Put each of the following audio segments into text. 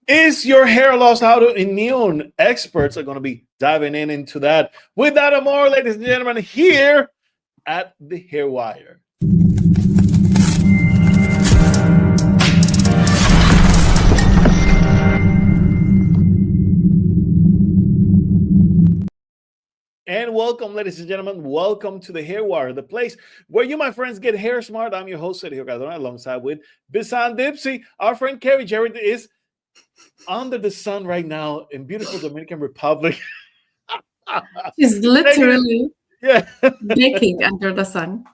Is your hair loss autoimmune? Experts are going to be diving into that. With that and more, ladies and gentlemen, here at the Hair Wire. And welcome, ladies and gentlemen. Welcome to the Hair Wire, the place where you, my friends, get hair smart. I'm your host, Sergio Cardona, alongside with Bisan Dipsy. Our friend Kerry Jared is under the sun right now in beautiful Dominican Republic. She's literally Yeah, baking under the sun.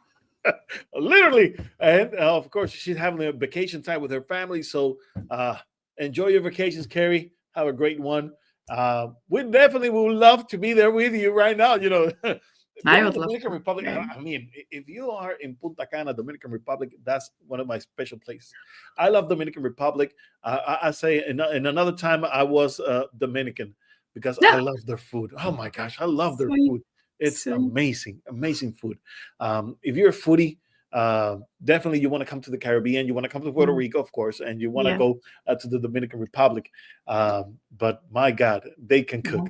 literally. And of course, she's having a vacation time with her family. So uh, enjoy your vacations, Kerry. Have a great one. We definitely would love to be there with you right now. I You're in would love Dominican to. Republic. Yeah. I mean, if you are in Punta Cana, Dominican Republic, that's one of my special places. I love Dominican Republic. I say in another time I was Dominican because I Yeah. love their food. Oh my gosh, I love their Sweet. food. It's Sweet. amazing, amazing food. If you're a foodie, definitely you want to come to the Caribbean. You want to come to Puerto Mm. Rico, of course, and you want to Yeah. go to the Dominican Republic. But my God, they can cook.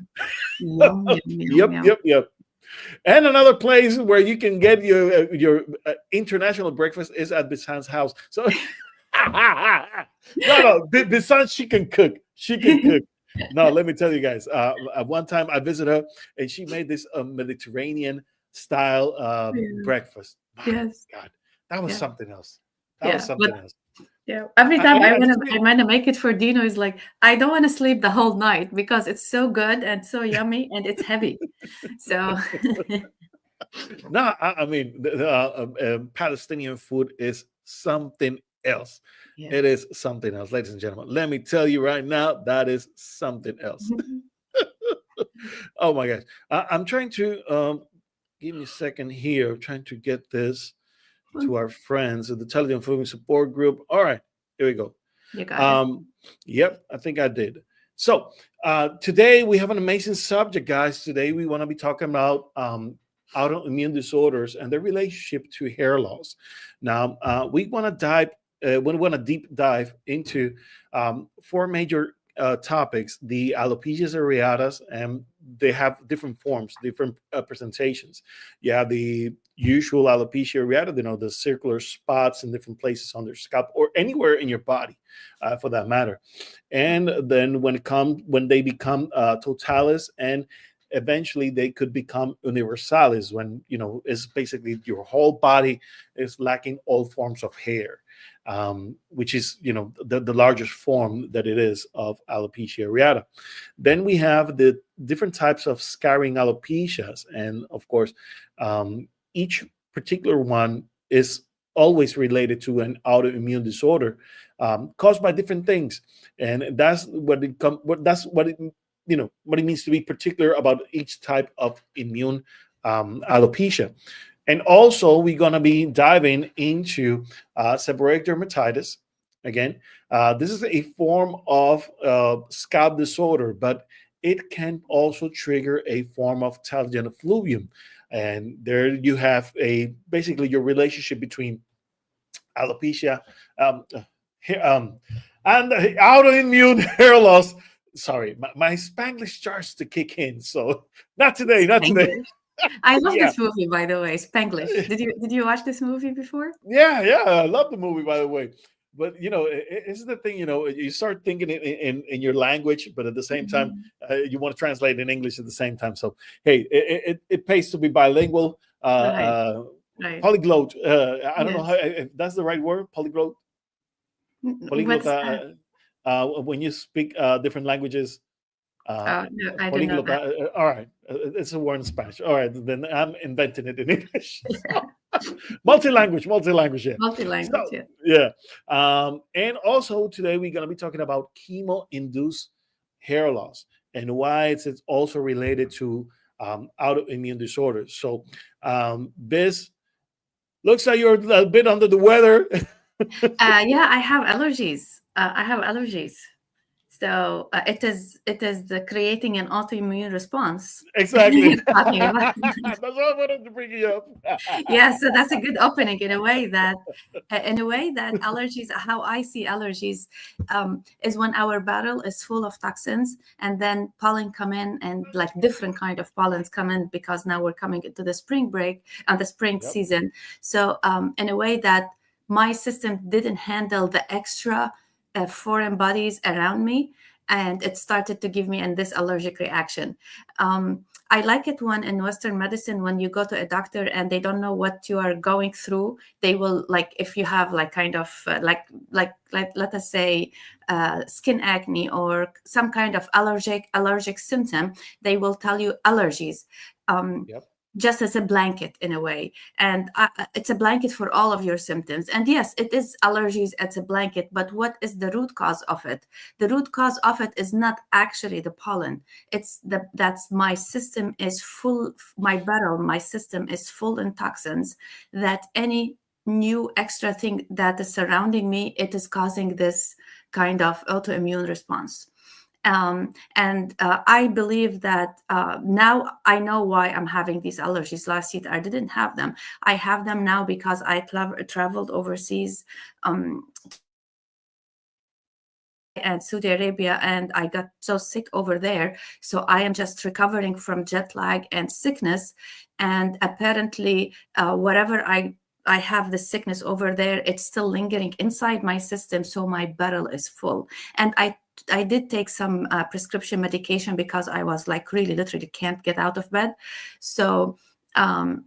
Yum, yum, yum, yum, Yep, yum. yep, yep. And another place where you can get your international breakfast is at Bisan's house. So no, Bisan, she can cook. She can cook. No, let me tell you guys. At one time I visited her, and she made this Mediterranean style Yeah. breakfast. My Yes. God, that was Yeah. something else. That was Yeah. something But else. yeah, every time And I wanna make it for Dino, is like I don't want to sleep the whole night because it's so good and so yummy and it's heavy. So no, I mean, Palestinian food is something else. yeah. It is something else, ladies and gentlemen. Let me tell you right now, that is something else. Oh my gosh, I'm trying to give me a second here. I'm trying to get this to our friends at the Television Food Support Group. All right, here we go. You got it. Um, yep, I think I did. So today we have an amazing subject, guys. Today we want to be talking about autoimmune disorders and their relationship to hair loss. Now we want to deep dive into four major topics: the alopecias areatas, and they have different forms, different presentations. You have the usual alopecia areata, the circular spots in different places on their scalp or anywhere in your body, for that matter. And then when they become totalis, and eventually they could become universalis, when it's basically your whole body is lacking all forms of hair, which is the largest form that it is of alopecia areata. Then we have the different types of scarring alopecias, and of course, each particular one is always related to an autoimmune disorder caused by different things, and that's what it means to be particular about each type of immune alopecia. And also, we're going to be diving into seborrheic dermatitis. Again, this is a form of scalp disorder, but it can also trigger a form of telogen effluvium. And there you have basically your relationship between alopecia um, um, and autoimmune hair loss. Sorry, my Spanglish starts to kick in. So not today, not today. Spanglish. I love Yeah, this movie, by the way, Spanglish. Did you watch this movie before? yeah. I love the movie, by the way. But it's the thing. You start thinking in your language, but at the same time, Mhm. you want to translate in English at the same time. So hey, it pays to be bilingual, Right, right. polyglot. I don't know Yes. if that's the right word, polyglot. Polyglot. What's that? When you speak different languages, uh, Oh no, I don't know polyglot. that. All right, it's a word in Spanish. All right, then I'm inventing it in English. Multi-language. Yeah. Multi-language, So yeah. yeah, and also today we're gonna be talking about chemo-induced hair loss and why it's also related to autoimmune disorders. So, this looks like you're a bit under the weather. Yeah, I have allergies. I have allergies. So it is the creating an autoimmune response. Exactly. Talking about That's why I wanted to bring you up. yeah, so that's a good opening in a way that In a way that allergies, how I see allergies, is when our bottle is full of toxins, and then pollen come in, and like different kind of pollens come in, because now we're coming into the spring break and the spring Yep. season. So in a way that my system didn't handle the extra foreign bodies around me, and it started to give me this allergic reaction. I like it when in Western medicine, when you go to a doctor and they don't know what you are going through, they will, like, if you have like kind of like let us say skin acne or some kind of allergic symptom, they will tell you allergies. Yep. Just as a blanket in a way, and it's a blanket for all of your symptoms. And yes, it is allergies, it's a blanket, but what is the root cause of it? The root cause of it is not actually the pollen. It's that's my system is full, my bottle, my system is full in toxins, that any new extra thing that is surrounding me, it is causing this kind of autoimmune response. And I believe that now I know why I'm having these allergies. Last year I didn't have them. I have them now because I traveled overseas and Saudi Arabia, and I got so sick over there. So I am just recovering from jet lag and sickness. And apparently, whatever I have the sickness over there, it's still lingering inside my system. So my bottle is full. And I did take some prescription medication because I was like really literally can't get out of bed. So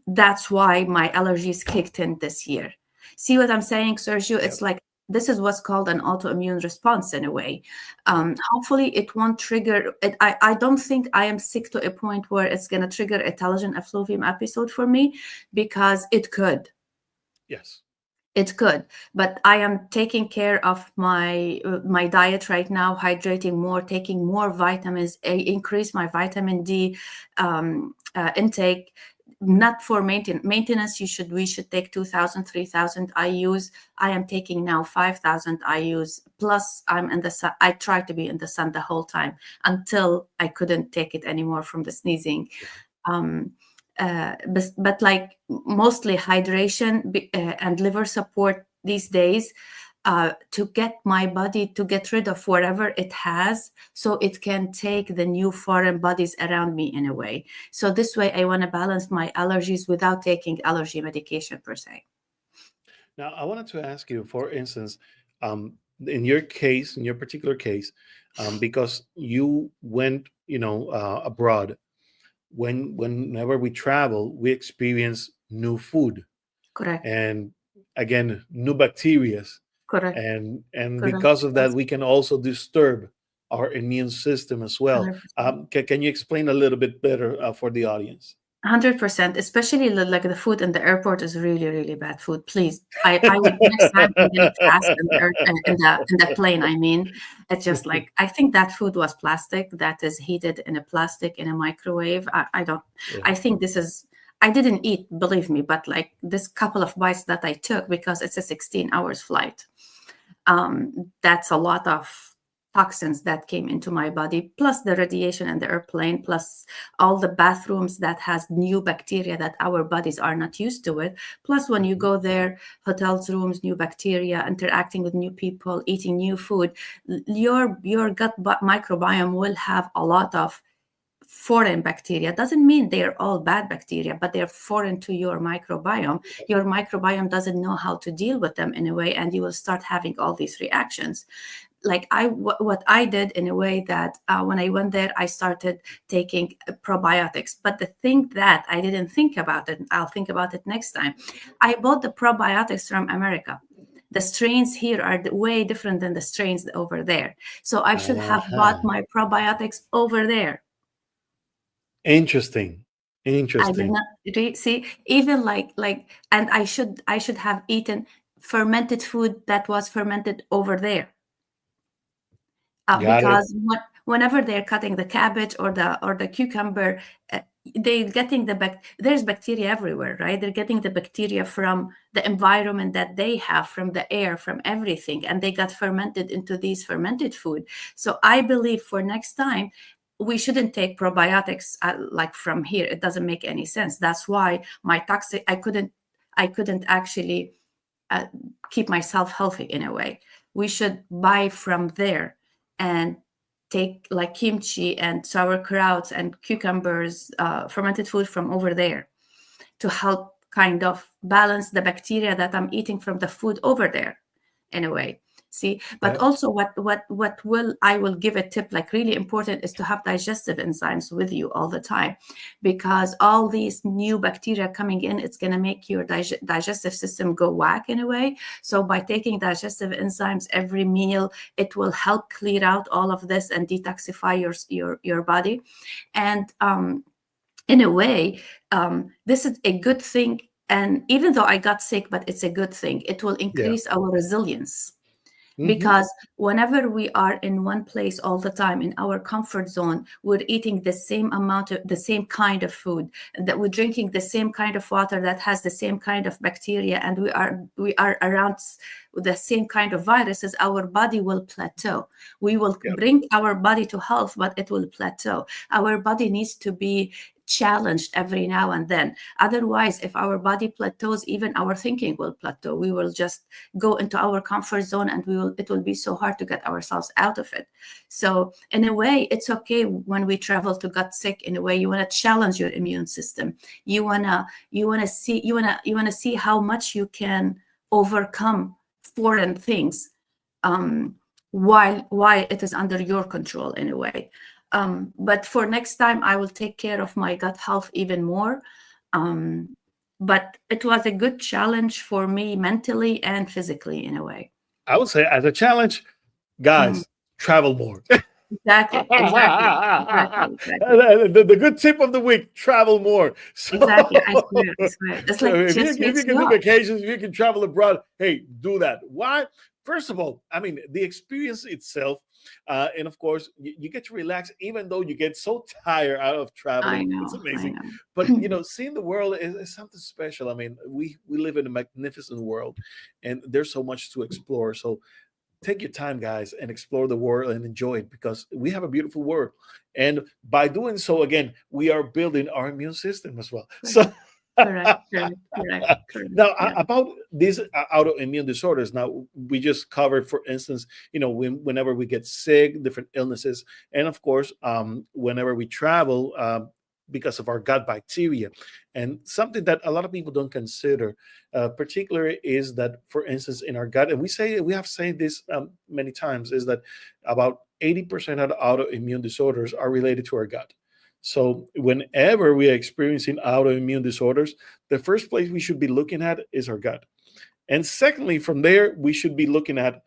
that's why my allergies kicked in this year. See what I'm saying, Sergio? Yep. It's like, this is what's called an autoimmune response in a way. Hopefully it won't trigger it. I don't think I am sick to a point where it's going to trigger a telogen effluvium episode for me, because it could. Yes. It's good, but I am taking care of my diet right now, hydrating more, taking more vitamins, increase my vitamin D intake. Not for maintenance. We should take 2,000, 3,000 IUs. I am taking now 5,000 IUs. Plus, I'm in the sun. I try to be in the sun the whole time until I couldn't take it anymore from the sneezing. But like mostly hydration and liver support these days, to get my body to get rid of whatever it has, so it can take the new foreign bodies around me in a way. So this way I want to balance my allergies without taking allergy medication per se. Now, I wanted to ask you, for instance, in your case, in your particular case, because you went, abroad. Whenever we travel, we experience new food, Correct. and again, new bacteria, Correct. and Correct. because of that, Yes. we can also disturb our immune system as well. 100%. Can you explain a little bit better for the audience? 100%, especially like the food in the airport is really, really bad food. Please, I would next time I'm gonna fast in the plane. I mean, it's just like, I think that food was plastic that is heated in a plastic in a microwave. I don't. Yeah. I think this is. I didn't eat, believe me, but like this couple of bites that I took, because it's a 16 hours flight. That's a lot of toxins that came into my body, plus the radiation in the airplane, plus all the bathrooms that has new bacteria that our bodies are not used to it. Plus when you go there, hotels rooms, new bacteria, interacting with new people, eating new food, your gut microbiome will have a lot of foreign bacteria. Doesn't mean they're all bad bacteria, but they're foreign to your microbiome. Your microbiome doesn't know how to deal with them in a way, and you will start having all these reactions. Like what I did in a way that when I went there, I started taking probiotics. But the thing that I didn't think about it, I'll think about it next time. I bought the probiotics from America. The strains here are way different than the strains over there. So I should have bought my probiotics over there. Interesting. I did Interesting. not see, even and I should have eaten fermented food that was fermented over there. Got it. Because whenever they're cutting the cabbage or the cucumber, they're getting there's bacteria everywhere, right? They're getting the bacteria from the environment that they have, from the air, from everything, and they got fermented into these fermented food. So I believe for next time, we shouldn't take probiotics like from here. It doesn't make any sense. That's why my toxic, I couldn't actually keep myself healthy in a way. We should buy from there and take like kimchi and sauerkraut and cucumbers, fermented food from over there to help kind of balance the bacteria that I'm eating from the food over there in a way. See, but Yeah. also what will I will give a tip, like really important, is to have digestive enzymes with you all the time, because all these new bacteria coming in, it's going to make your digestive system go whack in a way. So by taking digestive enzymes every meal, it will help clear out all of this and detoxify your body. And in a way, this is a good thing. And even though I got sick, but it's a good thing. It will Yeah. increase our resilience, Hmm. because whenever we are in one place all the time in our comfort zone, we're eating the same amount of the same kind of food, that we're drinking the same kind of water that has the same kind of bacteria, and we are around the same kind of viruses, our body will plateau. We will Yeah. bring our body to health, but it will plateau. Our body needs to be challenged every now and then. Otherwise, if our body plateaus, even our thinking will plateau. We will just go into our comfort zone, and it will be so hard to get ourselves out of it. So in a way, it's okay when we travel to get sick. In a way, you want to challenge your immune system. You want to see how much you can overcome foreign things, while it is under your control in a way. But for next time, I will take care of my gut health even more. But it was a good challenge for me mentally and physically in a way. I would say as a challenge, Mhm. guys, travel more. Exactly, exactly, exactly, exactly, The good tip of the week: travel more. So, exactly. I swear, I swear. It's so like if just you shakes can you do up. vacations, if you can travel abroad, hey, do that. Why? First of all, I mean the experience itself, and of course, you get to relax, even though you get so tired out of I traveling. It's know, I amazing. But know. seeing the world is something special. I mean, we live in a magnificent world, and there's so much to explore. So take your time, guys, and explore the world and enjoy it, because we have a beautiful world. And by doing so, again, we are building our immune system as well. So Correct, correct, correct, correct, correct. now Yeah. about these autoimmune disorders, now we just covered, for instance, whenever we get sick, different illnesses, and of course, whenever we travel, because of our gut bacteria. And something that a lot of people don't consider, particularly, is that, for instance, in our gut, and we have said this many times, is that about 80% of the autoimmune disorders are related to our gut. So whenever we are experiencing autoimmune disorders, the first place we should be looking at is our gut. And secondly, from there, we should be looking at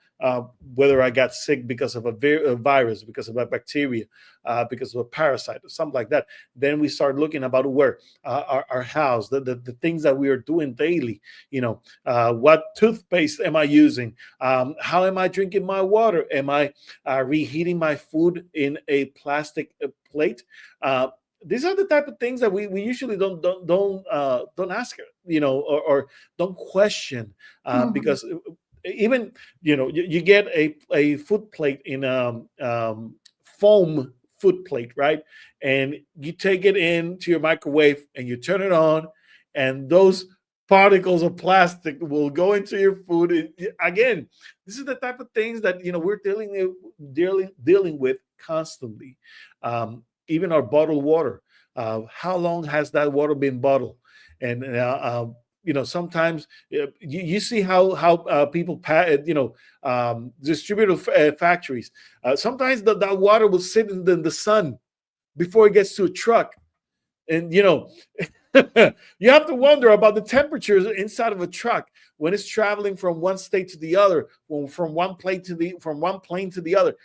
whether I got sick because of a virus, because of a bacteria, because of a parasite, or something like that. Then we start looking about where our house, the things that we are doing daily. What toothpaste am I using? How am I drinking my water? Am I reheating my food in a plastic plate? Uh, these are the type of things that we usually don't ask, or don't question, Mhm. because even you get a food plate in foam food plate, right? And you take it into your microwave and you turn it on, and those particles of plastic will go into your food. Again, this is the type of things that we're dealing with constantly. Even our bottled water, how long has that water been bottled? And sometimes you see how people distribute factories. Sometimes that water will sit in the sun before it gets to a truck, and you have to wonder about the temperatures inside of a truck when it's traveling from one state to the other, from one plane to the other,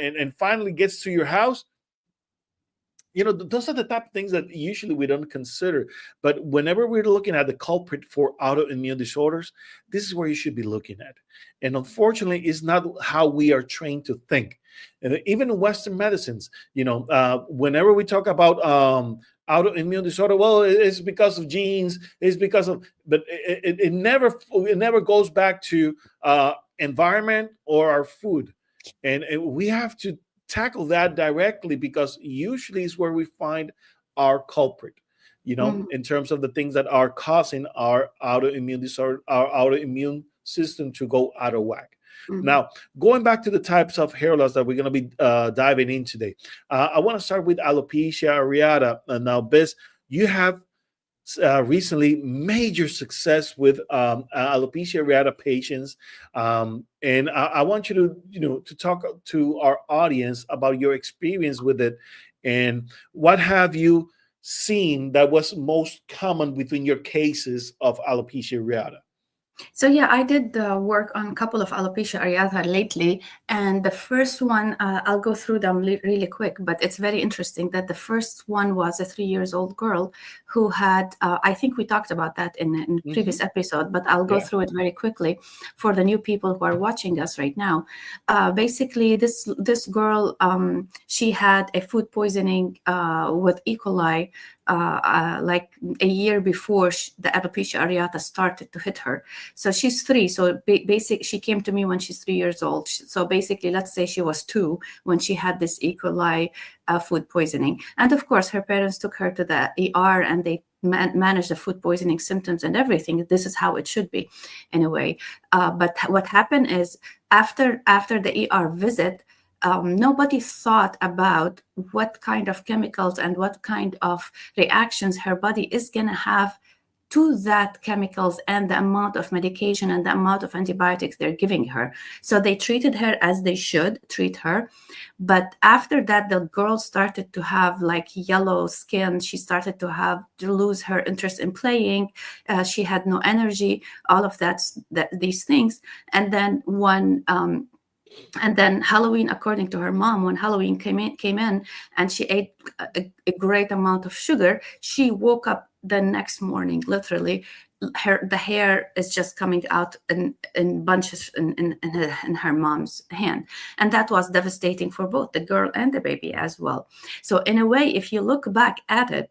and finally gets to your house. Those are the type of things that usually we don't consider. But whenever we're looking at the culprit for autoimmune disorders, this is where you should be looking at. And unfortunately, it's not how we are trained to think. And even in Western medicines, whenever we talk about autoimmune disorder, well, it's because of genes, it's because of, but it never goes back to environment or our food. And we have to tackle that directly, because usually is where we find our culprit. Mhm. in terms of the things that are causing our autoimmune disorder, our autoimmune system to go out of whack. Mhm. Now, going back to the types of hair loss that we're going to be diving in today, I want to start with alopecia areata. Now, Biz, you have recently major success with alopecia areata patients, and I want you to to talk to our audience about your experience with it, and what have you seen that was most common within your cases of alopecia areata. So yeah, I did work on a couple of alopecia areata lately, and the first one I'll go through them really quick. But it's very interesting that the first one was a 3 years old girl who had. I think we talked about that in the previous Hmm. episode, but I'll go Yeah. through it very quickly for the new people who are watching us right now. Basically, this girl, she had a food poisoning with E. coli. Like a year before the alopecia areata started to hit her. So she's 3. So she came to me when she's 3 years old. So basically, let's say she was 2 when she had this E. coli food poisoning. And of course, her parents took her to the ER and they managed the food poisoning symptoms and everything. This is how it should be, in a way. But what happened is after the ER visit, nobody thought about what kind of chemicals and what kind of reactions her body is going to have to that chemicals and the amount of medication and the amount of antibiotics they're giving her. So they treated her as they should treat her. But after that, the girl started to have like yellow skin. She started to lose her interest in playing. She had no energy, all of these things. And then Halloween, according to her mom, when Halloween came in and she ate a great amount of sugar, she woke up the next morning, literally, the hair is just coming out in bunches in her mom's hand. And that was devastating for both the girl and the baby as well. So in a way, if you look back at it,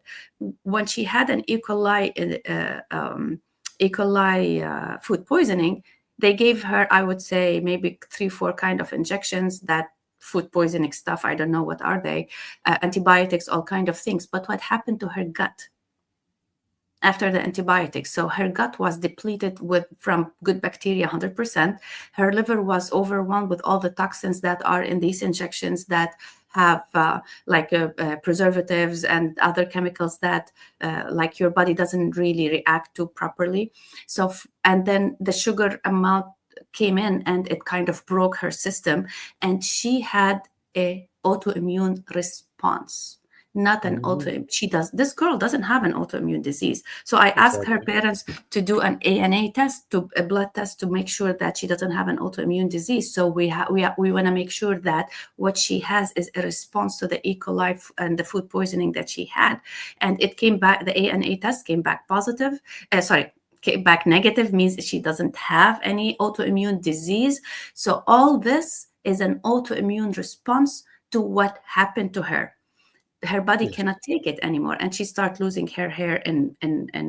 when she had an E. coli food poisoning, they gave her, I would say, maybe 3 4 kind of injections, that food poisoning stuff, I don't know what are they, antibiotics, all kind of things. But what happened to her gut after the antibiotics? So her gut was depleted from good bacteria 100%. Her liver was overwhelmed with all the toxins that are in these injections that have preservatives and other chemicals that like your body doesn't really react to properly. And then the sugar amount came in and it kind of broke her system, and she had a autoimmune response. Not an Mhm. autoimmune. This girl doesn't have an autoimmune disease. So I asked her Exactly. parents to do an ANA test, a blood test, to make sure that she doesn't have an autoimmune disease. So we want to make sure that what she has is a response to the E. coli and the food poisoning that she had. And it came back, the ANA test came back positive. Came back negative, means she doesn't have any autoimmune disease. So all this is an autoimmune response to what happened to her. Her body Yes. cannot take it anymore, and she started losing her hair in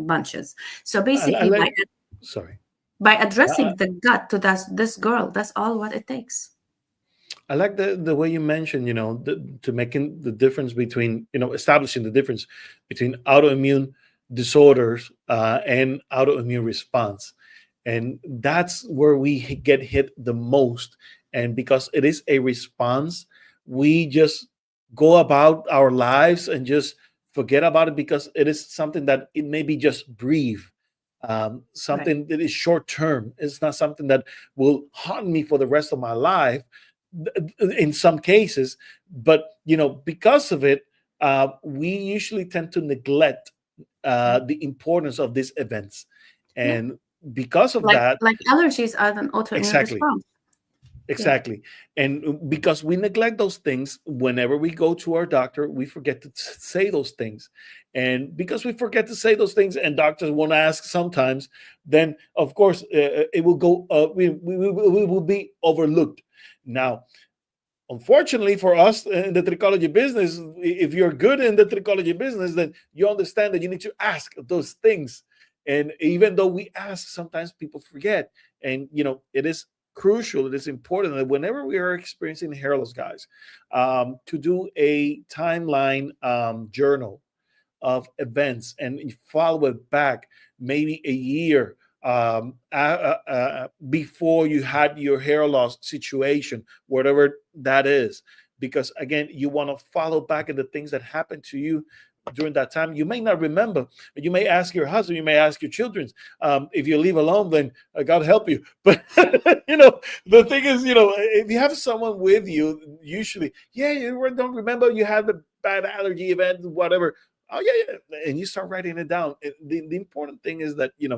bunches. So I basically, like. Sorry. by I, addressing the gut to this girl, that's all what it takes. I like the way you mentioned, to making the difference between, establishing the difference between autoimmune disorders and autoimmune response. And that's where we get hit the most. And because it is a response, we just go about our lives and just forget about it, because it is something that it may be just brief, Right. something that is short term. It's not something that will haunt me for the rest of my life in some cases. But because of it, we usually tend to neglect the importance of these events, Yeah. and because of Like that. allergies are an autoimmune Exactly. response. Yeah. Exactly. And because we neglect those things, whenever we go to our doctor, we forget to say those things. And because we forget to say those things, and doctors won't ask sometimes, then of course it will go, we will be overlooked. Now, unfortunately for us in the trichology business, if you're good in the trichology business, then you understand that you need to ask those things. And even though we ask, sometimes people forget. And it is crucial, it is important that whenever we are experiencing hair loss, guys, to do a timeline journal of events and you follow it back maybe a year before you had your hair loss situation, whatever that is. Because again, you want to follow back at the things that happened to you during that time. You may not remember, but you may ask your husband, you may ask your children. If you leave alone, then God help you. But the thing is, if you have someone with you, usually, yeah, you don't remember you had the bad allergy event, whatever. Oh yeah. And you start writing it down. The important thing is that you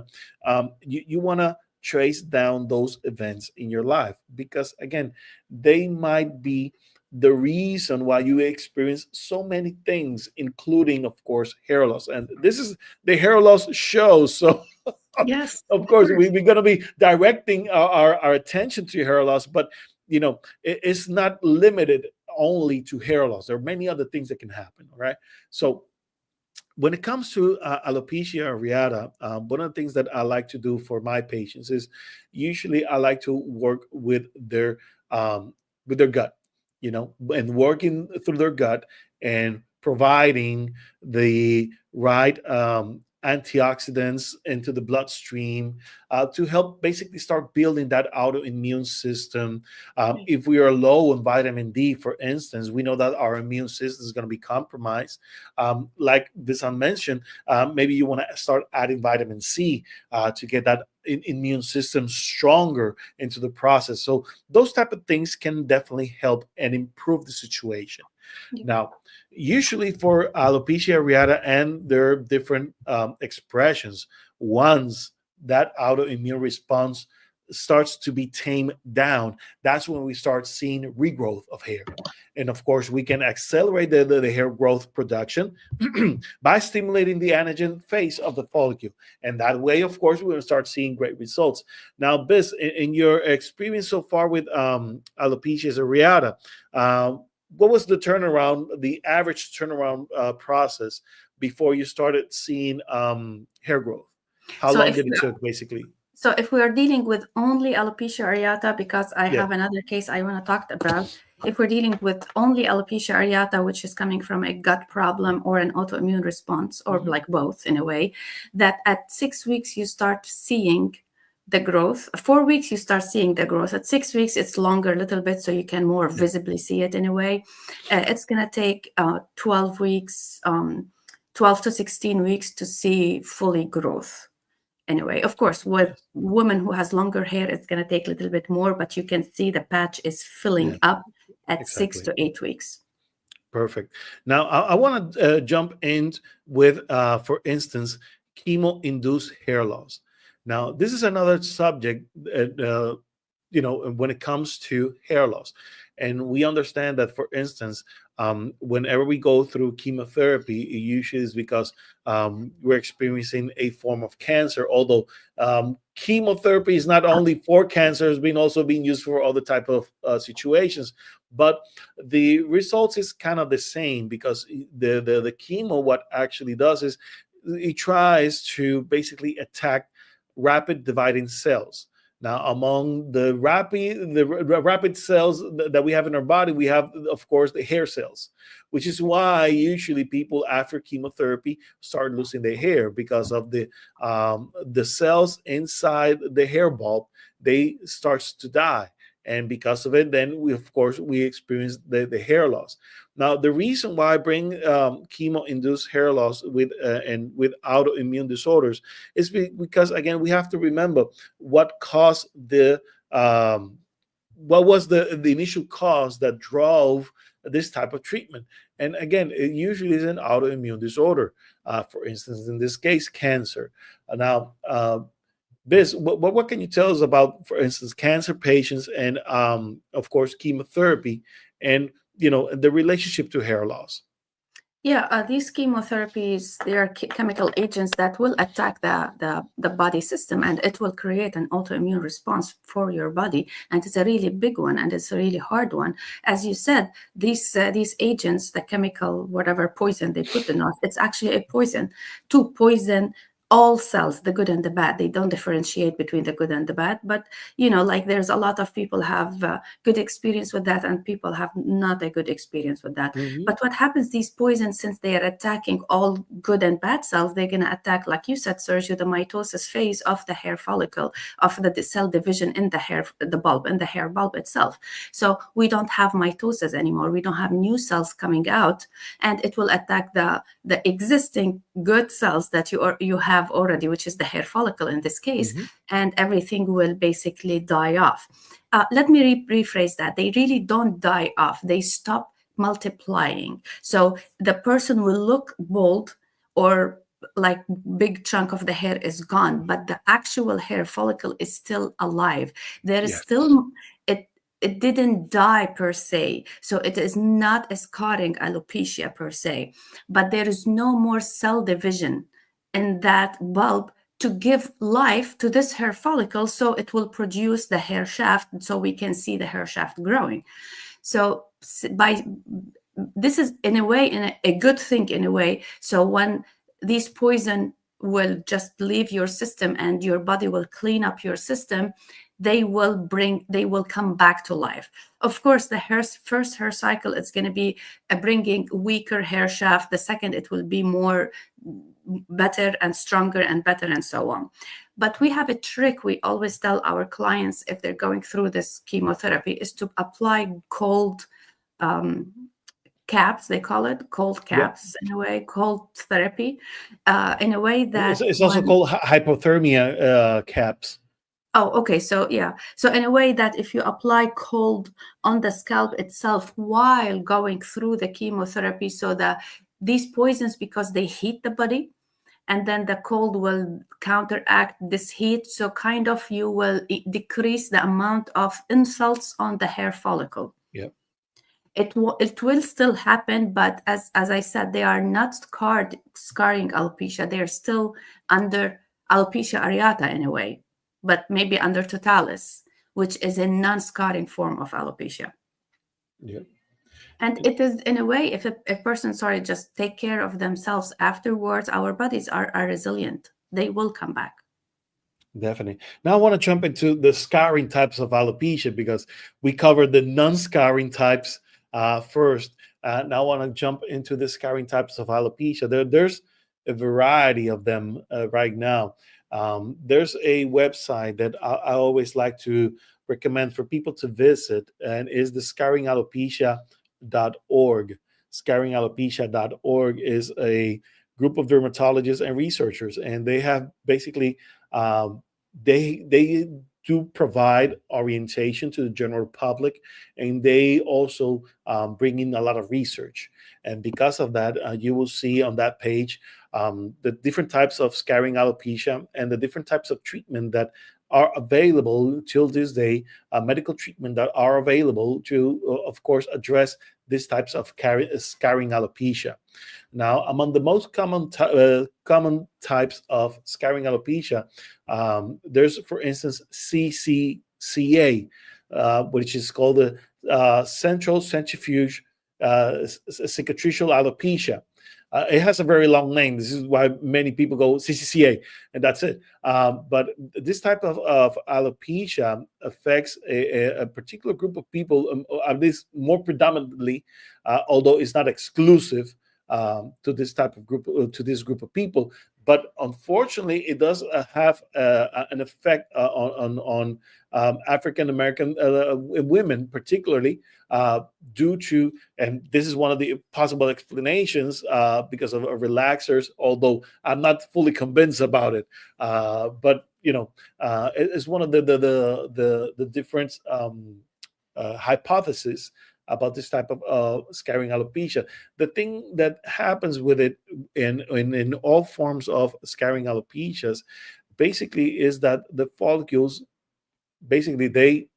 want to trace down those events in your life, because again, they might be the reason why you experience so many things, including, of course, hair loss. And this is the hair loss show. So, Yes, of of course, course. we're going to be directing our attention to hair loss, but, it's not limited only to hair loss. There are many other things that can happen. All right. So, when it comes to alopecia areata, one of the things that I like to do for my patients is usually I like to work with their gut, and working through their gut and providing the right antioxidants into the bloodstream to help basically start building that autoimmune system. If we are low in vitamin D, for instance, we know that our immune system is going to be compromised. Like this I mentioned, maybe you want to start adding vitamin C to get that immune system stronger into the process. So those type of things can definitely help and improve the situation. Yeah. Now, usually for alopecia areata and their different expressions, once that autoimmune response starts to be tamed down, that's when we start seeing regrowth of hair. And of course, we can accelerate the hair growth production by stimulating the anagen phase of the follicle. And that way, of course, we're going to start seeing great results. Now, Biz, in your experience so far with alopecia areata, what was the turnaround, the average turnaround process before you started seeing hair growth? How So long if did it take, basically? So if we are dealing with only alopecia areata, because I Yeah. have another case I want to talk about, if we're dealing with only alopecia areata, which is coming from a gut problem or an autoimmune response, or like both in a way, that at 6 weeks you start seeing the growth. 4 weeks you start seeing the growth. At 6 weeks it's longer a little bit, so you can more visibly see it in a way. It's going to take 12 weeks, 12 to 16 weeks to see fully growth. Anyway, of course, with women who has longer hair, it's going to take a little bit more, but you can see the patch is filling Yeah, up at 6 exactly. to 8 weeks. Perfect. Now, I want to jump in with, for instance, chemo-induced hair loss. Now, this is another subject, when it comes to hair loss. And we understand that, for instance, whenever we go through chemotherapy, it usually is because we're experiencing a form of cancer. Although chemotherapy is not only for cancer, it's been also being used for other type of situations. But the results is kind of the same, because the chemo, what actually does is it tries to basically attack rapid dividing cells. Now, among the rapid cells that we have in our body, we have, of course, the hair cells, which is why usually people after chemotherapy start losing their hair, because of the cells inside the hair bulb, they starts to die. And because of it, then we experience the hair loss. Now, the reason why I bring chemo-induced hair loss with autoimmune disorders is because, again, we have to remember what caused what was the initial cause that drove this type of treatment. And again, it usually is an autoimmune disorder. For instance, in this case, cancer. Now, Biz, what can you tell us about, for instance, cancer patients and, of course, chemotherapy, and the relationship to hair loss? Yeah, these chemotherapies, they are chemical agents that will attack the body system, and it will create an autoimmune response for your body. And it's a really big one, and it's a really hard one. As you said, these agents, the chemical, whatever poison they put in us, it's actually a poison to poison all cells, the good and the bad. They don't differentiate between the good and the bad, but like there's a lot of people have good experience with that, and people have not a good experience with that. But what happens, these poisons, since they are attacking all good and bad cells, they're going to attack, like you said, Sergio, the mitosis phase of the hair follicle, of the cell division in the hair, the bulb, in the hair bulb itself. So we don't have mitosis anymore. We don't have new cells coming out, and it will attack the existing good cells that you have already, which is the hair follicle in this case, and everything will basically die off. Let me rephrase that. They really don't die off. They stop multiplying. So the person will look bald, or like big chunk of the hair is gone, but the actual hair follicle is still alive. There is still, it didn't die per se. So it is not a scarring alopecia per se, but there is no more cell division in that bulb to give life to this hair follicle, so it will produce the hair shaft, so we can see the hair shaft growing. So this is in a way a good thing in a way. So when these poison will just leave your system and your body will clean up your system, they will come back to life. Of course, the first hair cycle, it's going to be bringing weaker hair shaft. The second, it will be more better and stronger and better and so on. But we have a trick we always tell our clients if they're going through this chemotherapy, is to apply cold caps. They call it cold caps, in a way, cold therapy, in a way that it's also called hypothermia caps. Oh, okay. So yeah. So in a way that if you apply cold on the scalp itself while going through the chemotherapy, so that these poisons, because they heat the body, and then the cold will counteract this heat. So kind of you will decrease the amount of insults on the hair follicle. Yeah. It will still happen, but as I said, they are not scarring alopecia. They are still under alopecia areata in a way, but maybe under totalis, which is a non-scarring form of alopecia. Yeah. And it is, in a way, if a person, just take care of themselves afterwards, our bodies are resilient. They will come back. Definitely. Now I want to jump into the scarring types of alopecia, because we covered the non-scarring types first. Now I want to jump into the scarring types of alopecia. There's a variety of them right now. There's a website that I always like to recommend for people to visit, and is the scarringalopecia.org. Scarringalopecia.org is a group of dermatologists and researchers, and they have basically they do provide orientation to the general public, and they also bring in a lot of research. And because of that, you will see on that page the different types of scarring alopecia and the different types of treatment that are available till this day, medical treatment that are available to, of course, address these types of scarring alopecia. Now, among the most common types of scarring alopecia, there's, for instance, CCCA, which is called the central centrifuge cicatricial alopecia. It has a very long name. This is why many people go CCCA, and that's it. But this type of alopecia affects a particular group of people, at least more predominantly, although it's not exclusive to this type of group, to this group of people. But unfortunately, it does have an effect on African American women, particularly due to, and this is one of the possible explanations, because of relaxers. Although I'm not fully convinced about it, but it's one of the different hypotheses about this type of scarring alopecia. The thing that happens with it in all forms of scarring alopecias basically is that the follicles, basically, they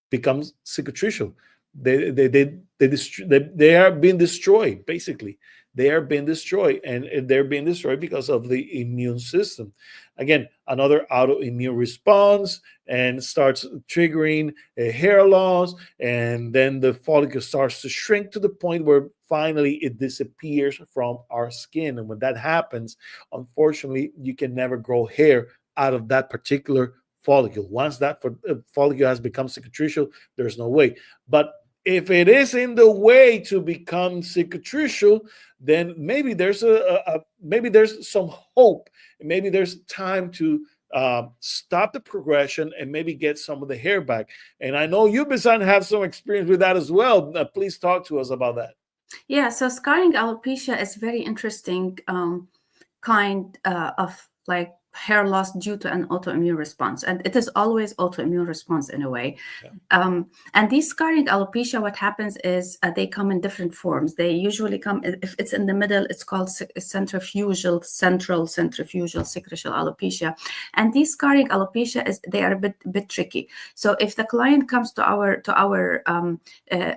become cicatricial. They are being destroyed. Basically, they are being destroyed, and they're being destroyed because of the immune system. Again, another autoimmune response, and starts triggering a hair loss, and then the follicle starts to shrink to the point where finally it disappears from our skin. And when that happens, unfortunately, you can never grow hair out of that particular follicle. Once that follicle has become cicatricial, there's no way. But if it is in the way to become cicatricial, then maybe there's maybe there's some hope. Maybe there's time to stop the progression and maybe get some of the hair back. And I know you, Bisan, have some experience with that as well. Please talk to us about that. Yeah, so scarring alopecia is very interesting kind of like hair loss due to an autoimmune response, and it is always autoimmune response in a way. Yeah. And these scarring alopecia, what happens is they come in different forms. They usually come, if it's in the middle, it's called central central centrifugal secretional alopecia. And these scarring alopecia they are a bit tricky. So if the client comes to our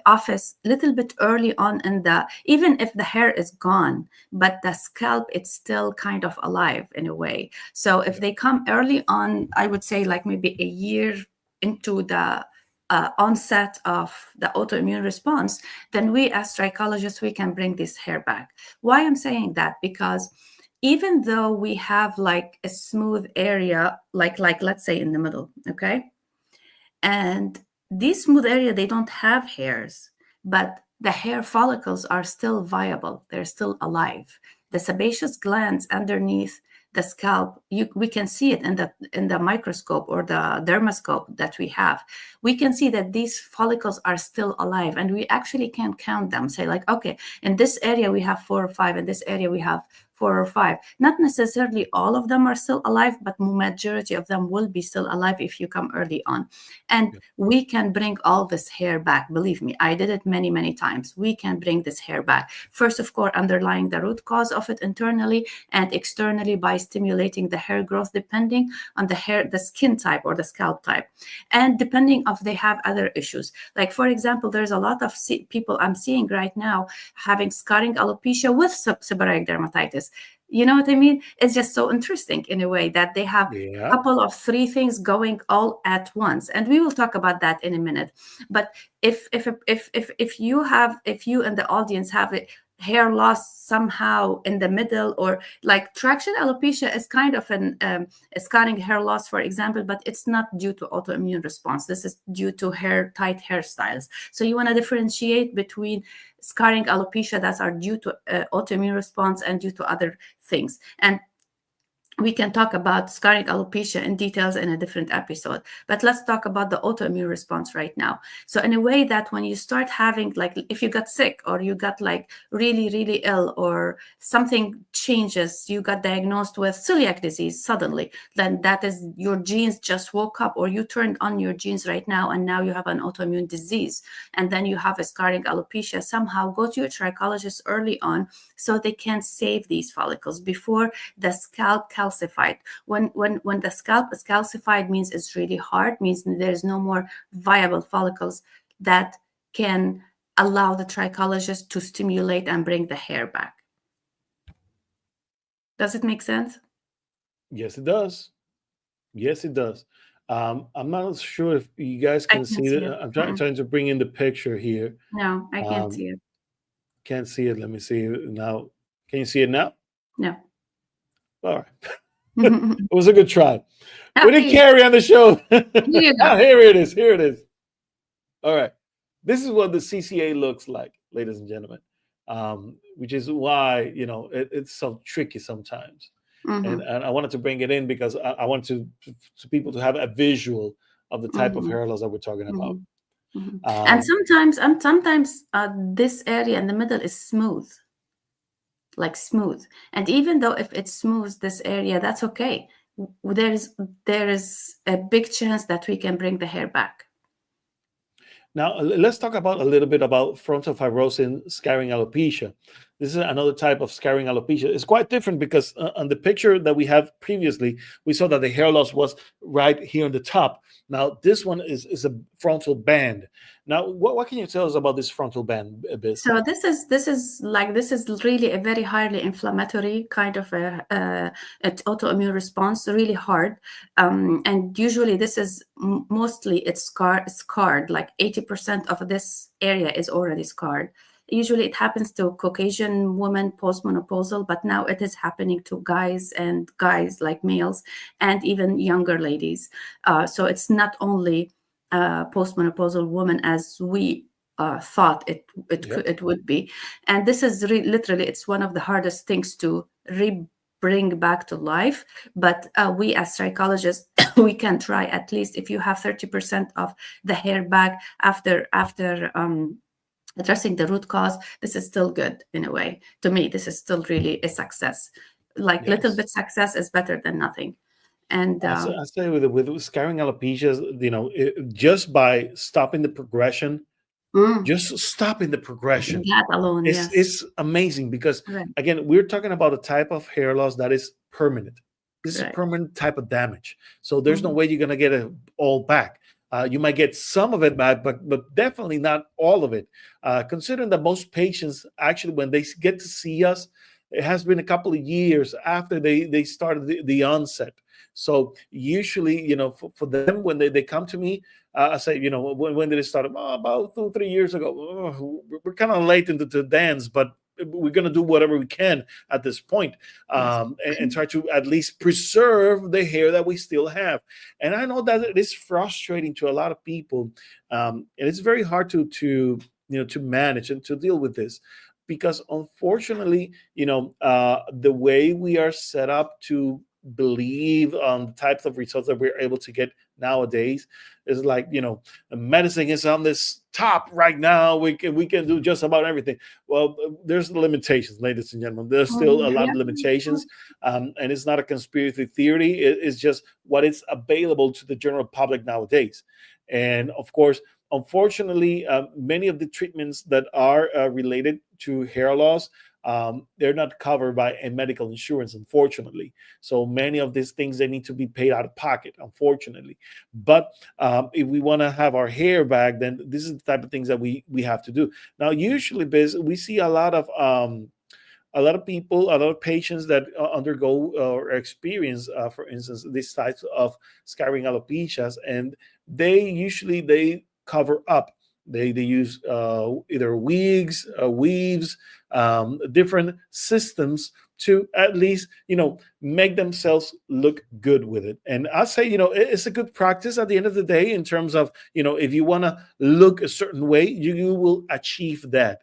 office a little bit early on even if the hair is gone, but the scalp, it's still kind of alive in a way. So if they come early on, I would say like maybe a year into the onset of the autoimmune response, then we as trichologists, we can bring this hair back. Why I'm saying that? Because even though we have like a smooth area, like let's say in the middle, okay? And this smooth area, they don't have hairs, but the hair follicles are still viable. They're still alive. The sebaceous glands underneath the scalp, we can see it in the microscope or the dermoscope that we have. We can see that these follicles are still alive, and we actually can count them. Say like, okay, in this area we have 4 or 5, in this area we have 4 or 5. Not necessarily all of them are still alive, but majority of them will be still alive if you come early on. And we can bring all this hair back. Believe me, I did it many, many times. We can bring this hair back. First, of course, underlying the root cause of it internally and externally by stimulating the hair growth depending on the skin type or the scalp type. And depending if they have other issues. Like, for example, there's a lot of people I'm seeing right now having scarring alopecia with seborrheic dermatitis. You know what I mean? It's just so interesting in a way that they have a couple of 3 things going all at once, and we will talk about that in a minute. But if you in the audience have a hair loss somehow in the middle, or like traction alopecia is kind of a scarring hair loss, for example, but it's not due to autoimmune response. This is due to tight hairstyles. So you want to differentiate between scarring alopecia that are due to autoimmune response and due to other things. And we can talk about scarring alopecia in details in a different episode, but let's talk about the autoimmune response right now. So in a way that when you start having, like, if you got sick or you got like really, really ill, or something changes, you got diagnosed with celiac disease suddenly, then that is your genes just woke up, or you turned on your genes right now, and now you have an autoimmune disease, and then you have a scarring alopecia. Somehow go to your trichologist early on so they can save these follicles before the scalp calcified. When the scalp is calcified, means it's really hard, means there's no more viable follicles that can allow the trichologist to stimulate and bring the hair back. Does it make sense? Yes, it does. Yes, it does. I'm not sure if you guys can see it. I'm trying to bring in the picture here. No, I can't see it. Can't see it. Let me see it now. Can you see it now? No. All right. It was a good try. Okay. We didn't carry on the show. Here it is. Here it is. All right. This is what the CCA looks like, ladies and gentlemen, which is why, it's so tricky sometimes. And I wanted to bring it in because I want to people to have a visual of the type of hair loss that we're talking about. And sometimes this area in the middle is smooth, like smooth. And even though if it's smooth, this area, that's okay. There is a big chance that we can bring the hair back. Now, let's talk a little bit about frontal fibrosing scarring alopecia. This is another type of scarring alopecia. It's quite different because on the picture that we have previously, we saw that the hair loss was right here on the top. Now, this one is a frontal band. Now, what can you tell us about this frontal band a bit? So this is really a very highly inflammatory kind of an autoimmune response, really hard. And usually this is mostly it's scarred, like 80% of this area is already scarred. Usually it happens to Caucasian women postmenopausal, but now it is happening to guys, and guys like males, and even younger ladies. So it's not only postmenopausal women as we thought Yep. it would be. And this is literally, it's one of the hardest things to bring back to life. But we as psychologists, we can try, at least if you have 30% of the hair back after addressing the root cause, this is still good in a way. To me, this is still really a success. Like little Yes. bit success is better than nothing. And I say with scarring alopecias, just by stopping the progression, mm, just stopping the progression, that alone, yes. it's amazing, because Correct. again, we're talking about a type of hair loss that is permanent. This is a Correct. permanent type of damage, so there's no Mhm. way you're going to get it all back. You might get some of it back, but definitely not all of it. Considering that most patients, actually, when they get to see us, it has been a couple of years after they started the onset. So usually, for them, when they come to me, I say, when did it start? Oh, about 2 3 years ago. Oh, we're kind of late into the dance, but we're going to do whatever we can at this point, Yes. and try to at least preserve the hair that we still have. And I know that it is frustrating to a lot of people, and it's very hard to manage and to deal with this, because unfortunately, the way we are set up to believe on the types of results that we're able to get nowadays is like, medicine is on this top right now. We can do just about everything. Well, there's limitations, ladies and gentlemen. There's still a lot Yeah. of limitations, and it's not a conspiracy theory. It's just what is available to the general public nowadays. And of course, unfortunately, many of the treatments that are related to hair loss, they're not covered by a medical insurance, unfortunately. So many of these things, they need to be paid out of pocket, unfortunately. But if we want to have our hair back, then this is the type of things that we have to do. Now, usually, Biz, we see a lot of people, a lot of patients that undergo or experience, for instance, these types of scarring alopecias, and they cover up. They use either wigs, weaves, different systems to at least make themselves look good with it. And I say, it's a good practice at the end of the day, in terms of, if you want to look a certain way, you will achieve that.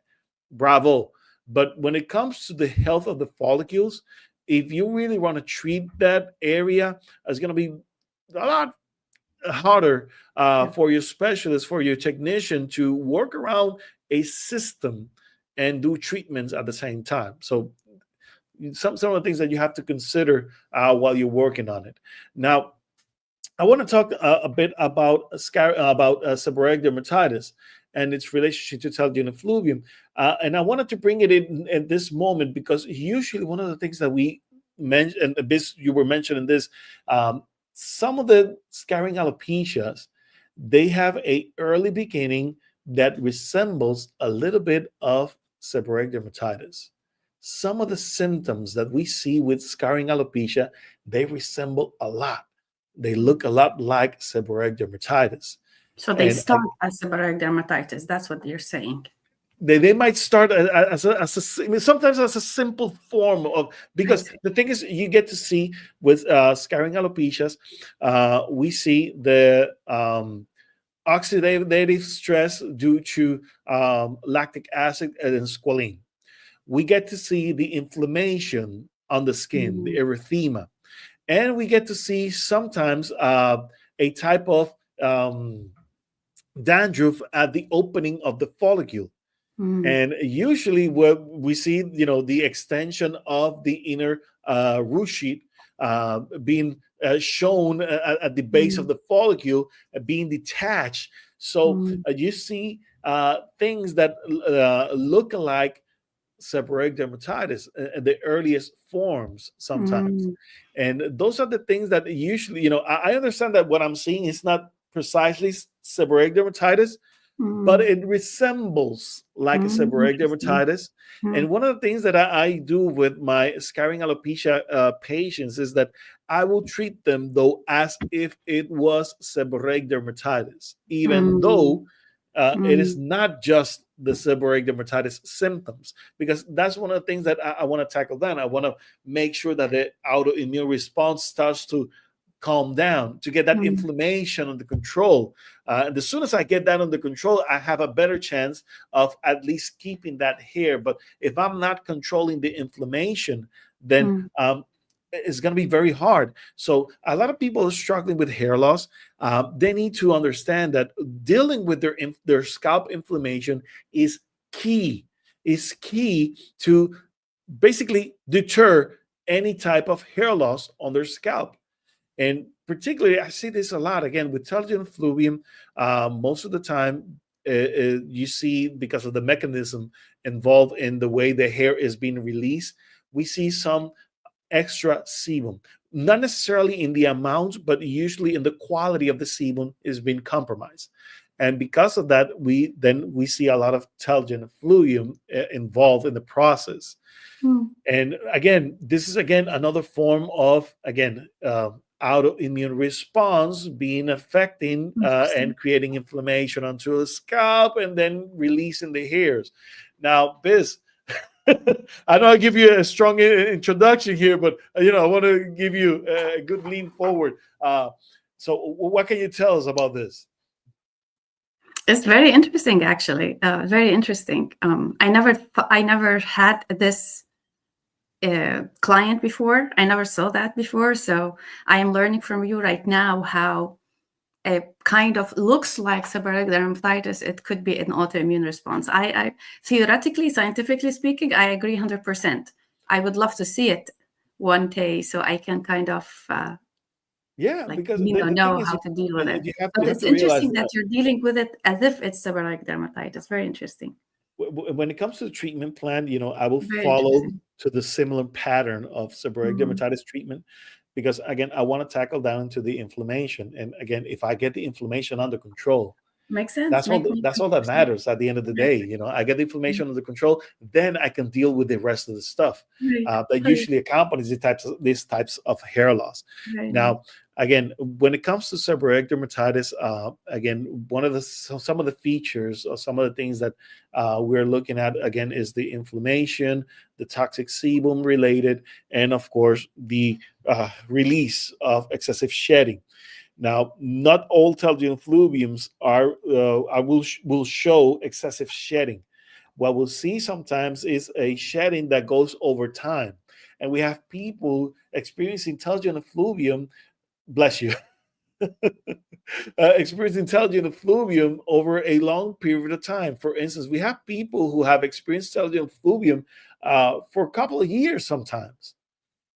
Bravo. But when it comes to the health of the follicles, if you really want to treat that area, it's going to be a lot harder Yeah. for your specialist, for your technician, to work around a system and do treatments at the same time. So some of the things that you have to consider while you're working on it. Now, I want to talk a bit about seborrheic dermatitis and its relationship to tail fluvium. And I wanted to bring it in at this moment, because usually one of the things that we mentioned, and this you were mentioning this, some of the scarring alopecias, they have a early beginning that resembles a little bit of seborrheic dermatitis. Some of the symptoms that we see with scarring alopecia, they resemble a lot. They look a lot like seborrheic dermatitis. So they And start as seborrheic dermatitis. That's what you're saying. they might start sometimes as a simple form of, I because see. the thing is, you get to see with scarring alopecias, we see the oxidative stress due to lactic acid and squalene. We get to see the inflammation on the skin, the Mm, erythema, and we get to see sometimes a type of dandruff at the opening of the follicle. mm, And usually what we see, the extension of the inner root sheet being shown at the base of mm, the follicle, being detached. So mm, you see things that look like seborrheic dermatitis in the earliest forms sometimes. mm, And those are the things that usually, I understand that what I'm seeing is not precisely seborrheic dermatitis, but mm, it resembles like a seborrheic interesting. dermatitis. Mm, And one of the things that I do with my scarring alopecia patients is that I will treat them, though, as if it was seborrheic dermatitis, even mm, though It is Mm. not just the seborrheic dermatitis symptoms, because that's one of the things that I want to tackle. Then I want to make sure that the autoimmune response starts to calm down, to get that Mm. inflammation under control. And as soon as I get that under control, I have a better chance of at least keeping that hair. But if I'm not controlling the inflammation, then Mm. it's going to be very hard. So a lot of people are struggling with hair loss. They need to understand that dealing with their scalp inflammation is key. Is key to basically deter any type of hair loss on their scalp. And particularly, I see this a lot again with telogen effluvium. Most of the time, you see, because of the mechanism involved in the way the hair is being released, we see some extra sebum. Not necessarily in the amount, but usually in the quality of the sebum is being compromised. And because of that, we see a lot of telogen effluvium involved in the process. Mm. And again, this is again another form of autoimmune response being affecting Interesting. and creating inflammation onto the scalp and then releasing the hairs. Now, Biz, I know I give you a strong introduction here, but I want to give you a good lean forward. So, what can you tell us about this? It's very interesting, actually. Very interesting. I never had this client before. I never saw that before. So I am learning from you right now how it kind of looks like seborrheic dermatitis. It could be an autoimmune response. I theoretically, scientifically speaking, I agree 100%. I would love to see it one day so I can kind of Yeah, because the thing know is, how to deal with it. you But have it's to realize interesting that you're dealing with it as if it's seborrheic dermatitis. Very interesting. when it comes to the treatment plan, I will Very follow interesting. to the similar pattern of seborrheic Mm. dermatitis treatment, because again, I want to tackle down into the inflammation. And again, if I get the inflation under control, Makes sense. Makes that's all that 100%. matters at the end of the day. Exactly. I get the inflammation under control, then I can deal with the rest of the stuff Right. that Right. usually accompanies these types of hair loss. Very nice. Now, again, when it comes to seborrheic dermatitis, again, some of the features or some of the things that we're looking at again is the inflammation, the toxic sebum related, and of course the release of excessive shedding. Now, not all telogen effluviums will show excessive shedding. What we'll see sometimes is a shedding that goes over time, and we have people experiencing telogen effluvium. Bless you. Experiencing telogen effluvium over a long period of time. For instance, we have people who have experienced telogen effluvium for a couple of years sometimes,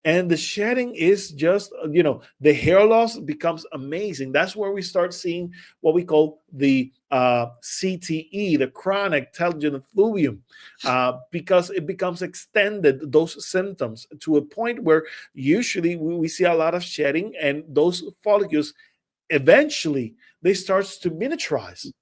and the shedding is just the hair loss becomes amazing. That's where we start seeing what we call the CTE, the chronic telogen effluvium, because it becomes extended, those symptoms, to a point where usually we see a lot of shedding, and those follicles eventually they starts to miniaturize,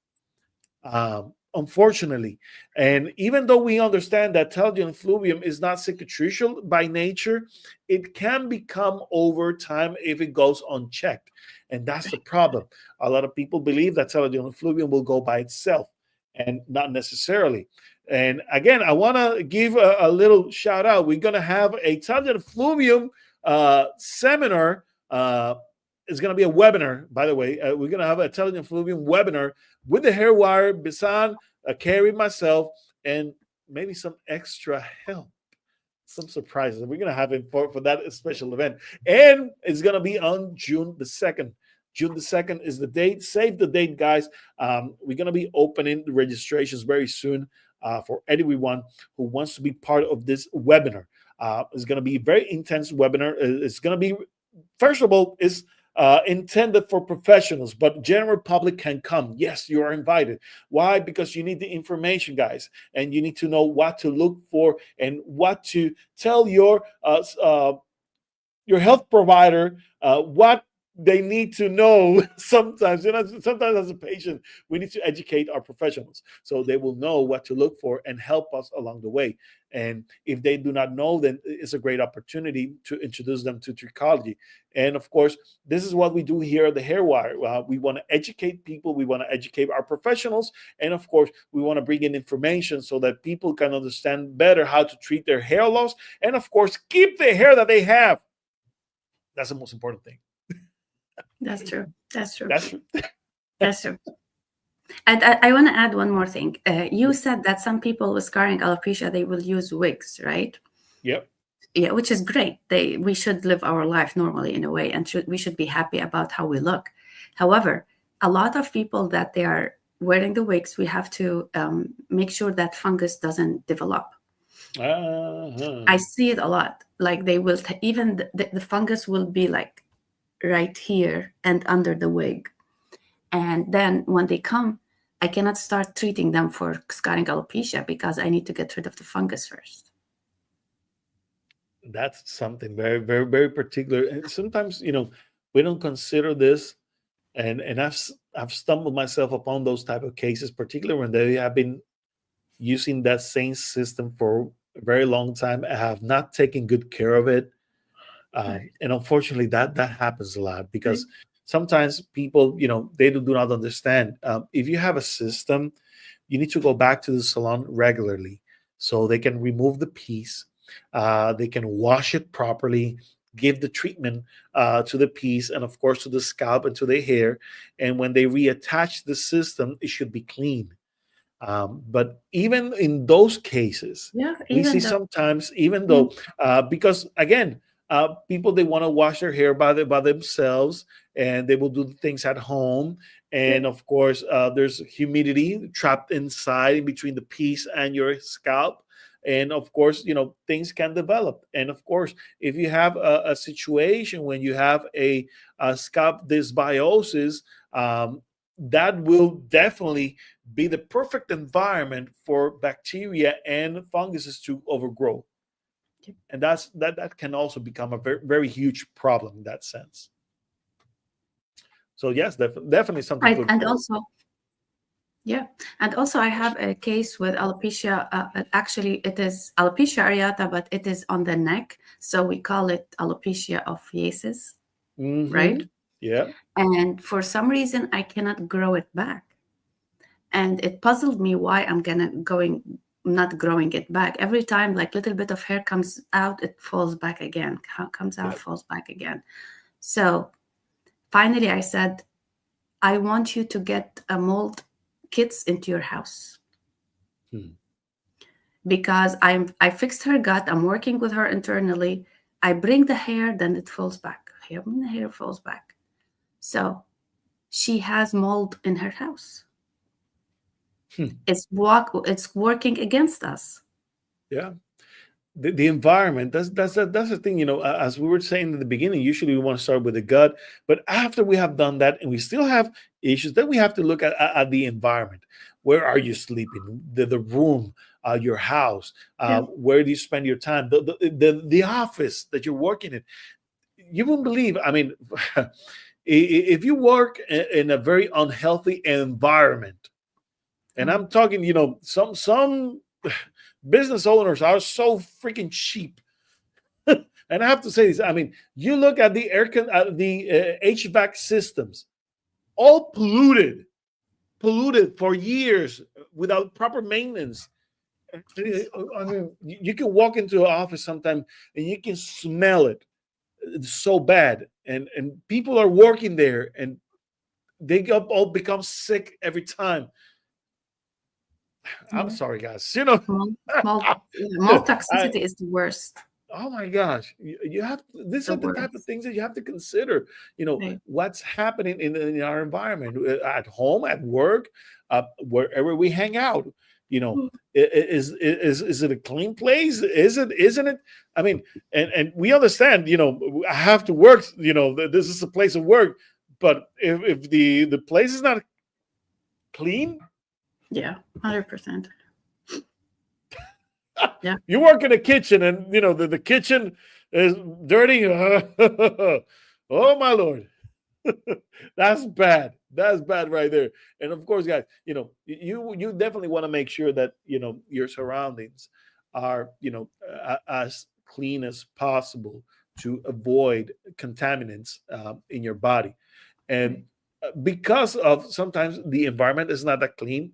unfortunately. And even though we understand that telogen effluvium is not cicatricial by nature, it can become over time if it goes unchecked. And that's the problem. A lot of people believe that telogen effluvium will go by itself, and not necessarily. And again, I want to give a little shout out. We're going to have a telogen effluvium seminar. It's going to be a webinar, by the way. We're going to have a telogen effluvium webinar with the hair wire, Bisan, Carrie, myself, and maybe some extra help, some surprises. We're going to have it for that special event. And it's going to be on June the 2nd. June the 2nd is the date. Save the date, guys. We're going to be opening the registrations very soon for everyone who wants to be part of this webinar. It's going to be a very intense webinar. It's going to be, first of all, is intended for professionals, but general public can come. Yes, you are invited. Why? Because you need the information, guys, and you need to know what to look for and what to tell your health provider, what they need to know sometimes. Sometimes as a patient, we need to educate our professionals so they will know what to look for and help us along the way. And if they do not know, then it's a great opportunity to introduce them to trichology. And of course, this is what we do here at the Hair Wire. We want to educate people, we want to educate our professionals, and of course, we want to bring in information so that people can understand better how to treat their hair loss, and of course, keep the hair that they have. That's the most important thing. That's true. That's true. That's That's true. And I want to add one more thing. You said that some people with scarring alopecia, they will use wigs, right? Yep. Yeah, which is great. We should live our life normally in a way, and we should be happy about how we look. However, a lot of people that they are wearing the wigs, we have to make sure that fungus doesn't develop. I see it a lot. Like they will even the fungus will be like right here and under the wig. And then when they come, I cannot start treating them for scarring alopecia because I need to get rid of the fungus first. That's something very, very, very particular. And sometimes, we don't consider this. And I've stumbled myself upon those type of cases, particularly when they have been using that same system for a very long time. I have not taken good care of it. Right. And unfortunately, that happens a lot because sometimes people, they do not understand. If you have a system, you need to go back to the salon regularly so they can remove the piece. They can wash it properly, give the treatment to the piece, and of course to the scalp and to the hair. And when they reattach the system, it should be clean. But even in those cases, we see sometimes, even though, because again, people, they want to wash their hair by themselves, and they will do things at home. And of course, there's humidity trapped inside in between the piece and your scalp. And of course, things can develop. And of course, if you have a situation when you have a scalp dysbiosis, that will definitely be the perfect environment for bacteria and funguses to overgrow. And that can also become a very, very huge problem in that sense. So yes, definitely something to look And for. also, yeah, and also I have a case with alopecia. Actually, it is alopecia areata, but it is on the neck, so we call it alopecia of Yasis, right? Yeah. And for some reason, I cannot grow it back, and it puzzled me why I'm not growing it back. Every time, like little bit of hair comes out, it falls back again. Comes out, falls back again. So finally, I said, I want you to get a mold kits into your house. Because I fixed her gut. I'm working with her internally. I bring the hair, then it falls back. The hair falls back. So she has mold in her house. It's working against us. Yeah. The environment, that's the thing, as we were saying in the beginning, usually we want to start with the gut, but after we have done that and we still have issues, then we have to look at the environment. Where are you sleeping? The room, your house, where do you spend your time, the office that you're working in. You wouldn't believe, I mean, if you work in a very unhealthy environment, and I'm talking, some business owners are so freaking cheap. And I have to say this. I mean, you look at the HVAC systems, all polluted for years without proper maintenance. I mean, you can walk into an office sometime and you can smell it. It's so bad. And people are working there and they all become sick every time. I'm sorry, guys. Mold toxicity is the worst. Oh my gosh, you have, these are the type of things that you have to consider. What's happening in our environment, at home, at work, wherever we hang out. Is it a clean place? Isn't it? I mean, and we understand. I have to work. This is a place of work, but if the place is not clean, 100%. Yeah. You work in a kitchen and the kitchen is dirty. Oh my Lord. That's bad. That's bad right there. And of course, guys, you definitely want to make sure that your surroundings are as clean as possible to avoid contaminants in your body. And because of sometimes the environment is not that clean,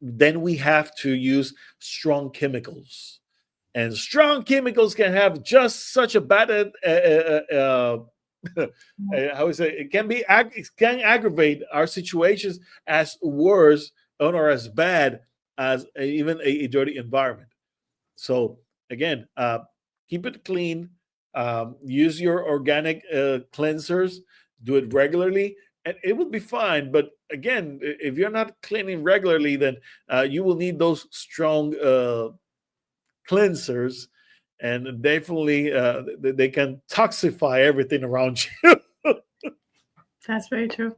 then we have to use strong chemicals. And strong chemicals can have just such a bad how we say it can aggravate our situations as worse or as bad as even a dirty environment. So again, keep it clean. Use your organic cleansers. Do it regularly, and it will be fine. But again, if you're not cleaning regularly, then you will need those strong cleansers, and definitely they can toxify everything around you. That's very true.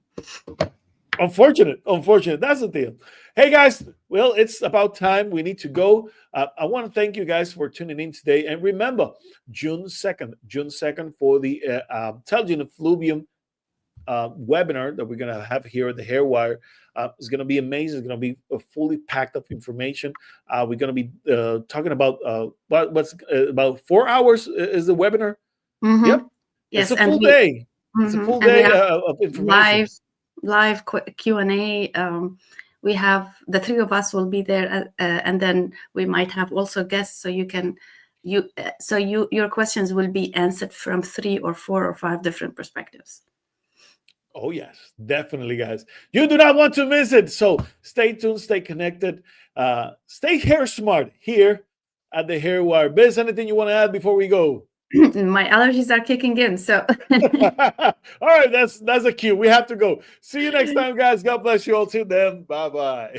Unfortunate. That's the deal. Hey guys, well, it's about time. We need to go. I want to thank you guys for tuning in today, and remember, June 2nd for the Intelligent Effluvium webinar that we're going to have here at the Hair Wire. It's going to be amazing. It's going to be fully packed of information. We're going to be talking about what's about 4 hours is the webinar. Mm-hmm. Yep. Yes, it's a full day. Mm-hmm. It's a full day of information. Live Q&A. We have the three of us will be there, and then we might have also guests, so your questions will be answered from 3 or 4 or 5 different perspectives. Oh, yes, definitely, guys. You do not want to miss it. So stay tuned, stay connected, stay hair smart here at the Hair Wire. Biz, anything you want to add before we go? My allergies are kicking in. So all right, that's a cue. We have to go. See you next time, guys. God bless you all. Till then, bye-bye.